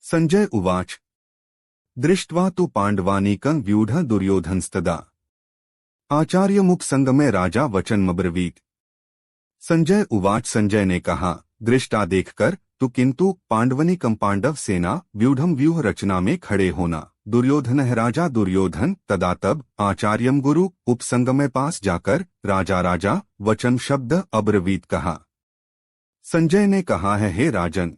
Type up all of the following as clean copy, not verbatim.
संजय उवाच दृष्ट्वा तु पाण्डवानीकं व्यूढ दुर्योधनस्तदा आचार्यमुखसंगमे राजा वचनमब्रवीत्। संजय उवाच संजय ने कहा, दृष्टा देखकर तो किंतु पांडवनिकम पांडव सेना व्यूढ़म व्यूह रचना में खड़े होना। दुर्योधन है राजा दुर्योधन तदा तब आचार्यम गुरु उपसंगमे पास जाकर राजा राजा वचन शब्द अब्रवीत कहा। संजय ने कहा है, हे राजन,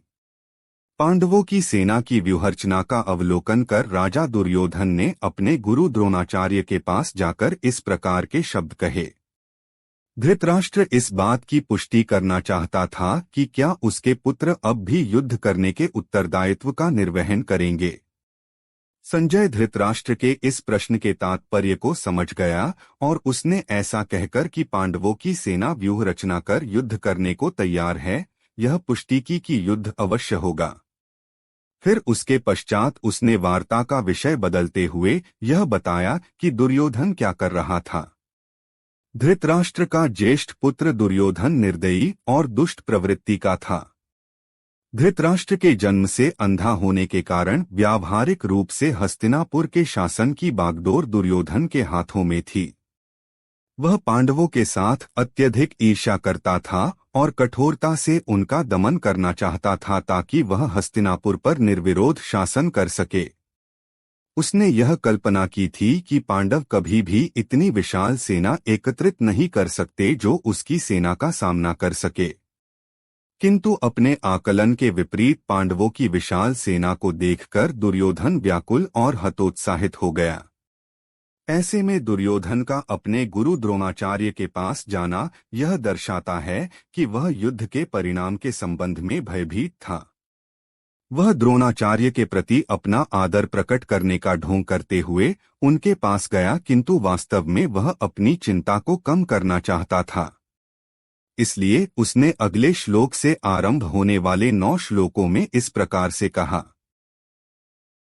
पांडवों की सेना की व्यूहरचना का अवलोकन कर राजा दुर्योधन ने अपने गुरु द्रोणाचार्य के पास जाकर इस प्रकार के शब्द कहे। धृतराष्ट्र इस बात की पुष्टि करना चाहता था कि क्या उसके पुत्र अब भी युद्ध करने के उत्तरदायित्व का निर्वहन करेंगे। संजय धृतराष्ट्र के इस प्रश्न के तात्पर्य को समझ गया और उसने ऐसा कहकर कि पांडवों की सेना व्यूह रचना कर युद्ध करने को तैयार है, यह पुष्टि की कि युद्ध अवश्य होगा। फिर उसके पश्चात उसने वार्ता का विषय बदलते हुए यह बताया कि दुर्योधन क्या कर रहा था। धृतराष्ट्र का ज्येष्ठ पुत्र दुर्योधन निर्दयी और दुष्ट प्रवृत्ति का था। धृतराष्ट्र के जन्म से अंधा होने के कारण व्यावहारिक रूप से हस्तिनापुर के शासन की बागडोर दुर्योधन के हाथों में थी। वह पांडवों के साथ अत्यधिक ईर्ष्या करता था और कठोरता से उनका दमन करना चाहता था ताकि वह हस्तिनापुर पर निर्विरोध शासन कर सके। उसने यह कल्पना की थी कि पांडव कभी भी इतनी विशाल सेना एकत्रित नहीं कर सकते जो उसकी सेना का सामना कर सके। किंतु अपने आकलन के विपरीत पांडवों की विशाल सेना को देखकर दुर्योधन व्याकुल और हतोत्साहित हो गया। ऐसे में दुर्योधन का अपने गुरु द्रोणाचार्य के पास जाना यह दर्शाता है कि वह युद्ध के परिणाम के संबंध में भयभीत था। वह द्रोणाचार्य के प्रति अपना आदर प्रकट करने का ढोंग करते हुए उनके पास गया, किंतु वास्तव में वह अपनी चिंता को कम करना चाहता था। इसलिए उसने अगले श्लोक से आरंभ होने वाले 9 श्लोकों में इस प्रकार से कहा।